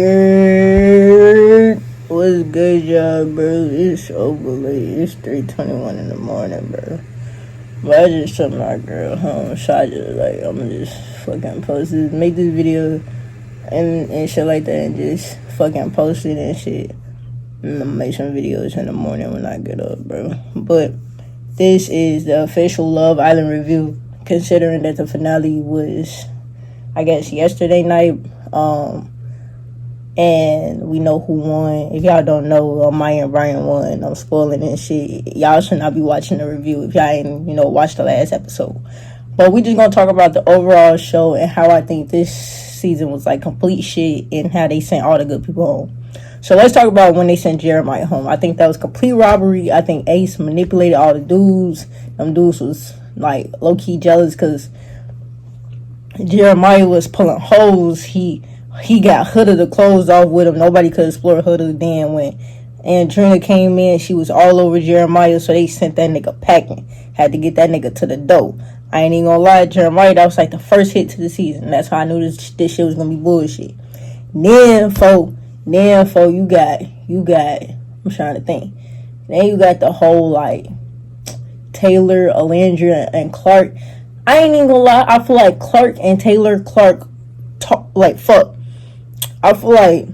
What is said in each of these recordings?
What's good, y'all, bro? It's over late. It's 3:21 in the morning, bro. But I just took my girl home, so I just I'm gonna just fucking post this, make this video and shit like that, and just fucking post it and shit. And I'm gonna make some videos in the morning when I get up, bro. But this is the official Love Island review, considering that the finale was, I guess, yesterday night. And we know who won. If y'all don't know, Maya and Brian won. I'm spoiling and shit. Y'all should not be watching the review if y'all ain't, watched the last episode. But we just gonna talk about the overall show and how I think this season was like complete shit and how they sent all the good people home. So let's talk about when they sent Jeremiah home. I think that was complete robbery. I think Ace manipulated all the dudes. Them dudes was like low-key jealous because Jeremiah was pulling holes. He got Huda to close off with him. Nobody could explore Huda. Then when Andrina came in, she was all over Jeremiah, so they sent that nigga packing. Had to get that nigga to the door. I ain't even gonna lie, Jeremiah, that was like the first hit to the season. That's how I knew this shit was gonna be bullshit. Then you got, I'm trying to think. Then you got the whole like Taylor, Alandria, and Clark. I ain't even gonna lie, I feel like Clark and Taylor, fuck. I feel like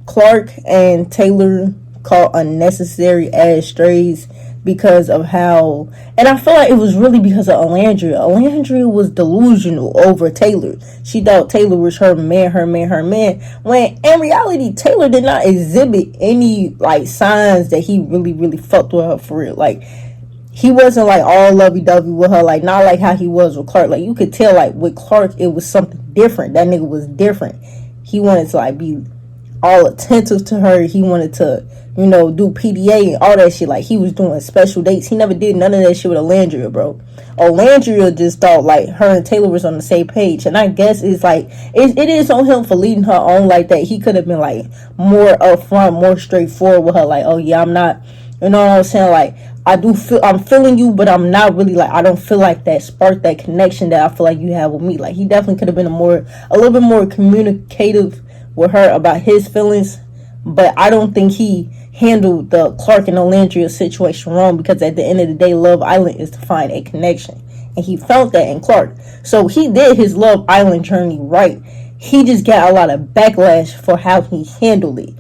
Clark and Taylor caught unnecessary ass strays because of how, and I feel like it was really because of Alandria. Alandria was delusional over Taylor. She thought Taylor was her man, when in reality Taylor did not exhibit any like signs that he really fucked with her for real. Like, he wasn't like all lovey-dovey with her, like not like how he was with Clark. Like, you could tell like with Clark it was something different. That nigga was different. He wanted to like be all attentive to her. He wanted to, do PDA and all that shit. Like, he was doing special dates. He never did none of that shit with Alandria, bro. Alandria just thought like her and Taylor was on the same page. And I guess it's like it is on him for leading her on like that. He could have been like more upfront, more straightforward with her. Like, oh yeah, I'm not, you know what I'm saying? Like, I'm feeling you, but I'm not really like, I don't feel like that spark, that connection that I feel like you have with me. Like, he definitely could have been a little bit more communicative with her about his feelings, but I don't think he handled the Clark and Alandria situation wrong, because at the end of the day, Love Island is to find a connection, and he felt that in Clark. So he did his Love Island journey right. He just got a lot of backlash for how he handled it.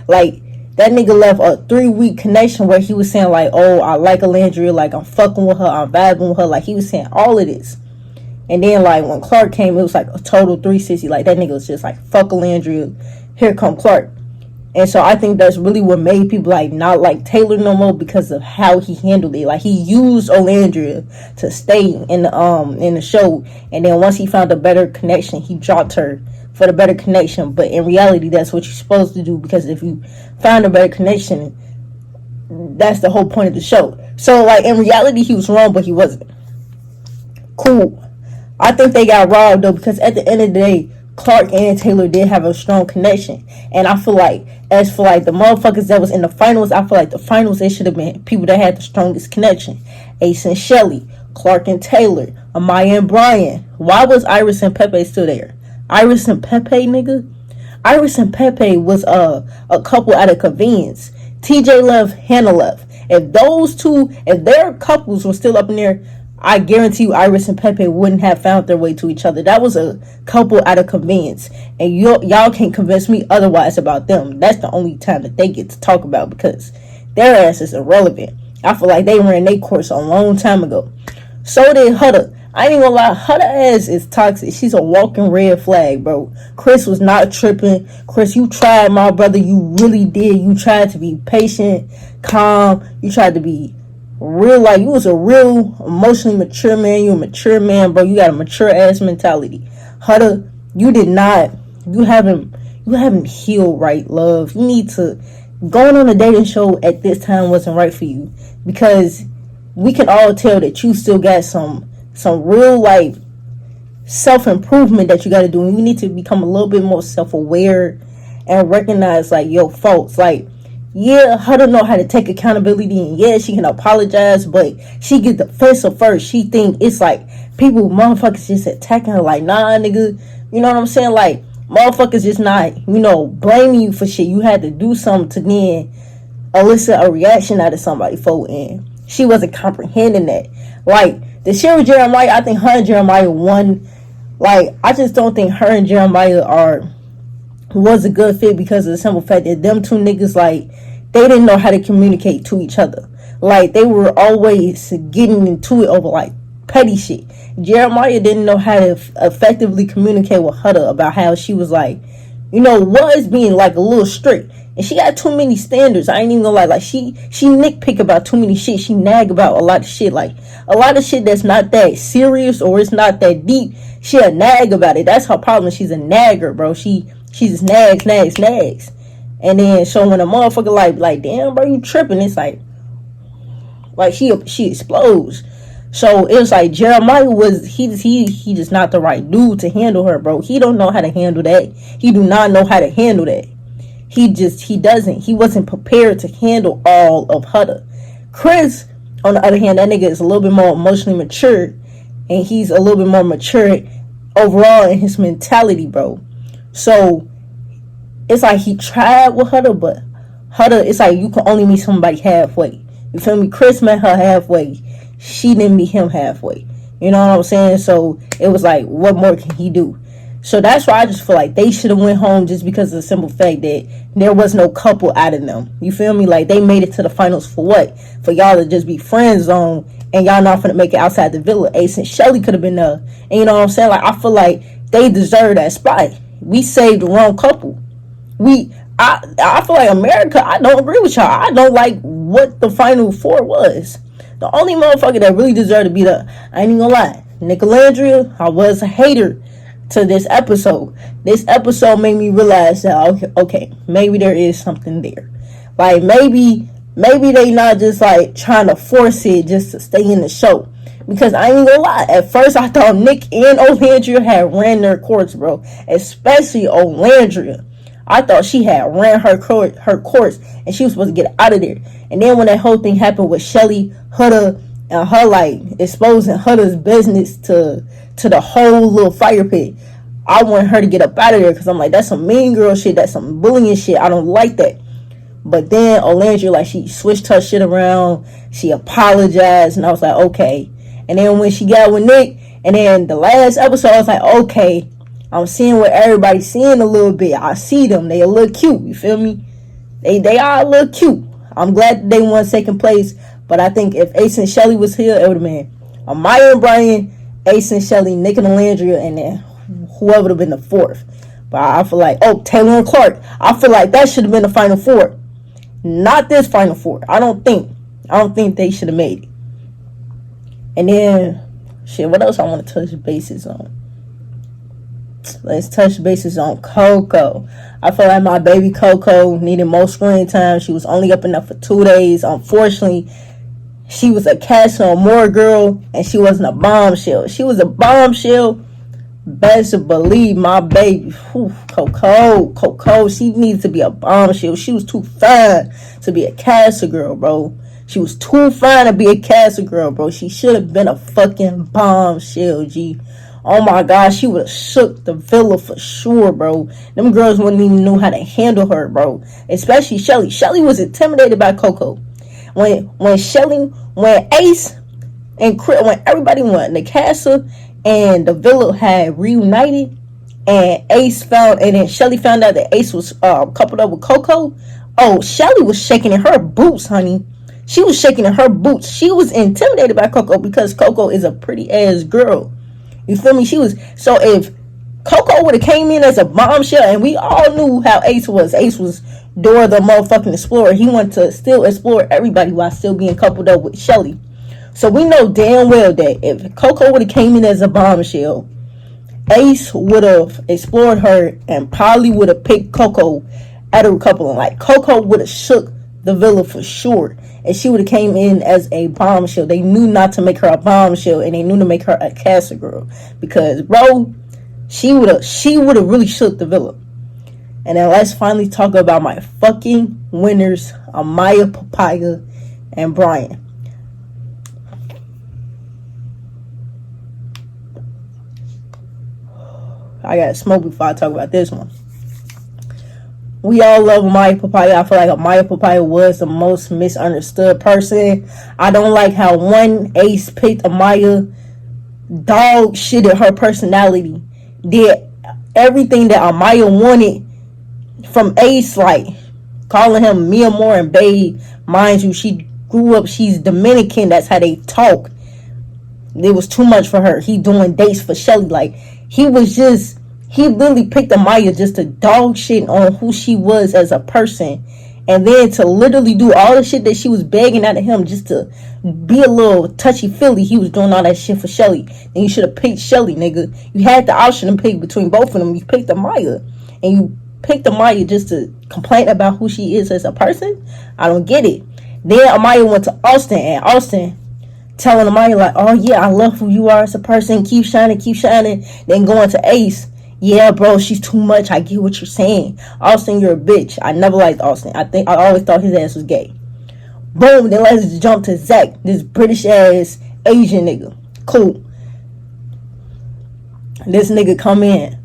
Like, that nigga left a 3-week connection where he was saying like, oh, I like Alandria, like I'm fucking with her, I'm vibing with her. Like, he was saying all of this. And then like when Clark came, it was like a total 360. Like, that nigga was just like, fuck Alandria, here come Clark. And so I think that's really what made people like not like Taylor no more, because of how he handled it. Like, he used Alandria to stay in the show, and then once he found a better connection, he dropped her for the better connection. But in reality, that's what you're supposed to do, because if you find a better connection, that's the whole point of the show. So like, in reality, he was wrong, but he wasn't. Cool. I think they got robbed though, because at the end of the day, Clark and Taylor did have a strong connection. And I feel like, as for like the motherfuckers that was in the finals, I feel like the finals, they should have been people that had the strongest connection. Ace and Shelly, Clark and Taylor, Amaya and Brian. Why was Iris and Pepe still there? Iris and Pepe, nigga? Iris and Pepe was a couple out of convenience. TJ left, Hannah left. If those two, if their couples were still up in there, I guarantee you Iris and Pepe wouldn't have found their way to each other. That was a couple out of convenience. And y'all can't convince me otherwise about them. That's the only time that they get to talk about, because their ass is irrelevant. I feel like they ran their course a long time ago. So did Huda. I ain't gonna lie, Huda ass is toxic. She's a walking red flag, bro. Chris was not tripping. Chris, you tried, my brother. You really did. You tried to be patient, calm. You tried to be real, like, you was a real emotionally mature man. You a mature man, bro. You got a mature ass mentality. Huda, you haven't healed right, love. You need to, going on a dating show at this time wasn't right for you, because we can all tell that you still got some real like self-improvement that you got to do, and you need to become a little bit more self-aware and recognize like your faults. Like, yeah, Huda know how to take accountability, and yeah, she can apologize, but she get defensive first. She think it's like people, motherfuckers just attacking her. Like, nah, nigga, You know what I'm saying? Like, motherfuckers just not, blaming you for shit. You had to do something to then elicit a reaction out of somebody for, and she wasn't comprehending that. Like, the shit with Jeremiah, I think her and Jeremiah won. Like, I just don't think her and Jeremiah was a good fit because of the simple fact that them two niggas, like, they didn't know how to communicate to each other. Like, they were always getting into it over, like, petty shit. Jeremiah didn't know how to effectively communicate with Huda about how she was, like, was being, like, a little strict. And she got too many standards. I ain't even gonna lie. Like, she nitpick about too many shit. She nag about a lot of shit. Like, a lot of shit that's not that serious or it's not that deep. She'll nag about it. That's her problem. She's a nagger, bro. She just nags. And then, so when a motherfucker like, damn, bro, you tripping. It's like she explodes. So it was like Jeremiah was he just not the right dude to handle her, bro. He don't know how to handle that. He do not know how to handle that. He wasn't prepared to handle all of Huda. Chris, on the other hand, that nigga is a little bit more emotionally mature, and he's a little bit more mature overall in his mentality, bro. So it's like he tried with Huda, but Huda, it's like you can only meet somebody halfway. You feel me? Chris met her halfway. She didn't meet him halfway. You know what I'm saying? So it was like, what more can he do? So that's why I just feel like they should have went home just because of the simple fact that there was no couple out of them. You feel me? Like, they made it to the finals for what? For y'all to just be friend zone and y'all not finna make it outside the villa. Ace and Shelly could have been there. And you know what I'm saying? Like, I feel like they deserve that spot. We saved the wrong couple. I feel like America, I don't agree with y'all. I don't like what the final four was. The only motherfucker that really deserved to be there, I ain't even gonna lie, Nicolandria, I was a hater to this episode. This episode made me realize that, okay, maybe there is something there. Like, maybe they not just, like, trying to force it just to stay in the show. Because I ain't gonna lie, at first I thought Nick and Olandria had ran their course, bro. Especially Olandria. I thought she had ran her course and she was supposed to get out of there. And then when that whole thing happened with Shelly, Huda, and her, like, exposing Huda's business to the whole little fire pit, I want her to get up out of there because I'm like, that's some mean girl shit. That's some bullying shit. I don't like that. But then Olandria, like, she switched her shit around. She apologized. And I was like, okay. And then when she got with Nick, and then the last episode, I was like, okay, I'm seeing what everybody's seeing a little bit. I see them. They a little cute. You feel me? They are a little cute. I'm glad that they won second place. But I think if Ace and Shelly was here, it would have been Amaya and Brian, Ace and Shelly, Nick and Alandria, and then whoever would have been the fourth. But I feel like, Taylor and Clark. I feel like that should have been the final four. Not this final four. I don't think they should have made it. And then, shit, what else I want to touch bases on? Let's touch bases on Coco. I feel like my baby Coco needed more screen time. She was only up enough for 2 days. Unfortunately, she was a Castle Moore girl, and she wasn't a bombshell. She was a bombshell. Best believe my baby, Coco, she needs to be a bombshell. She was too fine to be a Castle girl, bro. She was too fine to be a Castle girl, bro. She should have been a fucking bombshell, G. Oh my God, she would have shook the villa for sure, bro. Them girls wouldn't even know how to handle her, bro. Especially Shelly. Shelly was intimidated by Coco. When Ace and Chris, when everybody went, the castle and the villa had reunited, and then Shelly found out that Ace was coupled up with Coco. Oh, Shelly was shaking in her boots, honey. She was shaking in her boots. She was intimidated by Coco because Coco is a pretty ass girl. You feel me? So if Coco would have came in as a bombshell, and we all knew how Ace was. Ace was Dora the motherfucking Explorer. He wanted to still explore everybody while still being coupled up with Shelly. So we know damn well that if Coco would have came in as a bombshell, Ace would have explored her and probably would have picked Coco out of a couple. And like, Coco would have shook the villa for sure. And she would have came in as a bombshell. They knew not to make her a bombshell, and they knew to make her a Castle girl. Because, bro, she would have really shook the villa. And then let's finally talk about my fucking winners, Amaya, Papaya, and Brian. I got smoke before I talk about this one. We all love Amaya Papaya. I feel like Amaya Papaya was the most misunderstood person. I don't like how one Ace picked Amaya, dog shitted her personality, did everything that Amaya wanted from Ace, like calling him mi amor and babe. Mind you, she grew up, she's Dominican, that's how they talk. It was too much for her. He doing dates for Shelly. Like, he literally picked Amaya just to dog shit on who she was as a person. And then to literally do all the shit that she was begging out of him just to be a little touchy-feely. He was doing all that shit for Shelly. And you should have picked Shelly, nigga. You had the option to pick between both of them. You picked Amaya. And you picked Amaya just to complain about who she is as a person? I don't get it. Then Amaya went to Austin, and Austin telling Amaya like, oh yeah, I love who you are as a person. Keep shining, keep shining. Then going to Ace. Yeah, bro, she's too much. I get what you're saying. Austin, you're a bitch. I never liked Austin. I always thought his ass was gay. Boom, then let's jump to Zach, this British ass Asian nigga. Cool. This nigga come in.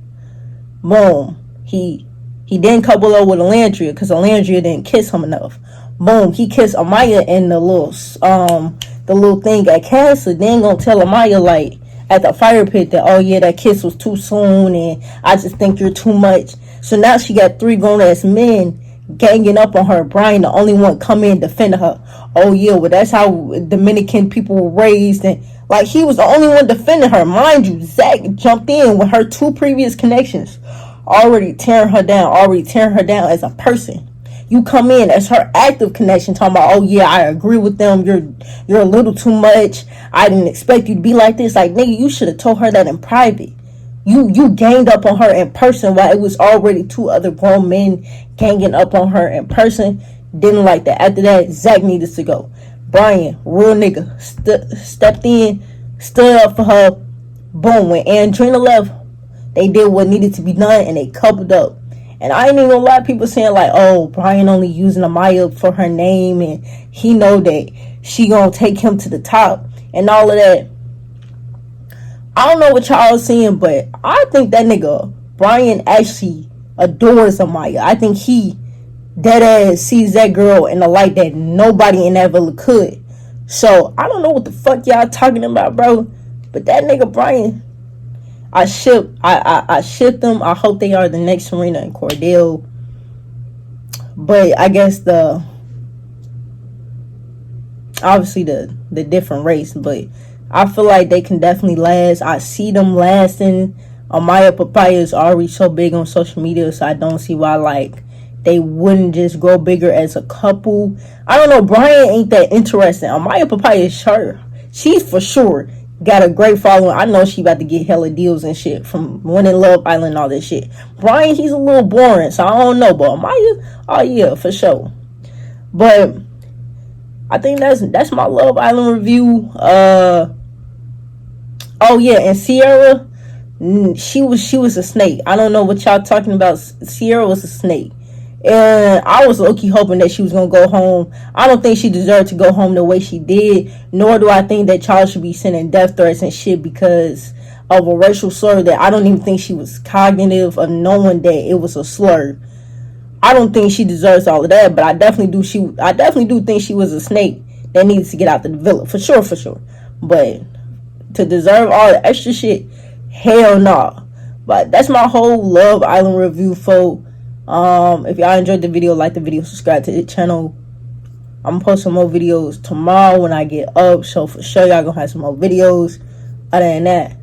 Boom. He didn't couple up with Alandria because Alandria didn't kiss him enough. Boom, he kissed Amaya in the little thing at Castle. Then gonna tell Amaya like at the fire pit that, oh yeah, that kiss was too soon and I just think you're too much. So now she got 3 grown ass men ganging up on her. Brian the only one come in defending her. Oh yeah, well that's how Dominican people were raised, and like he was the only one defending her. Mind you, Zach jumped in with her 2 previous connections, already tearing her down as a person. You come in as her active connection talking about, oh yeah, I agree with them, you're a little too much, I didn't expect you to be like this. Like, nigga, you should have told her that in private. You ganged up on her in person while it was already 2 other grown men ganging up on her in person. Didn't like that. After that, Zach needed to go. Brian, real nigga, stepped in, stood up for her. Boom, when Andrina left, they did what needed to be done and they coupled up. And I ain't even gonna lie, people saying like, oh, Brian only using Amaya for her name and he know that she gonna take him to the top and all of that. I don't know what y'all saying, but I think that nigga Brian actually adores Amaya. I think he dead ass sees that girl in a light that nobody in that villa could. So I don't know what the fuck y'all talking about, bro. But that nigga Brian, I ship them. I hope they are the next Serena and Cordell. But I guess obviously the different race, but I feel like they can definitely last. I see them lasting. Amaya Papaya is already so big on social media, so I don't see why like they wouldn't just grow bigger as a couple. I don't know. Brian ain't that interesting. Amaya Papaya is sure. She's for sure got a great following. I know she about to get hella deals and shit from winning Love Island and all that shit. Brian, he's a little boring, so I don't know. But Amaya, oh yeah, for sure. But I think that's my Love Island review. Oh yeah, and Sierra, she was a snake. I don't know what y'all talking about. Sierra was a snake. And I was low-key hoping that she was going to go home. I don't think she deserved to go home the way she did. Nor do I think that y'all should be sending death threats and shit because of a racial slur that I don't even think she was cognitive of knowing that it was a slur. I don't think she deserves all of that, but I definitely do think she was a snake that needs to get out the villa. For sure. But to deserve all the extra shit, hell nah. But that's my whole Love Island review, folks. If y'all enjoyed the video, like the video, subscribe to the channel. I'm gonna post some more videos tomorrow when I get up, so for sure y'all gonna have some more videos. Other than that,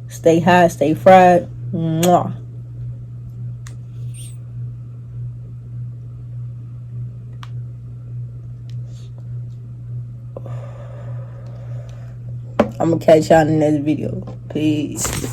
stay high, stay fried. Mwah. I'm gonna catch y'all in the next video. Peace.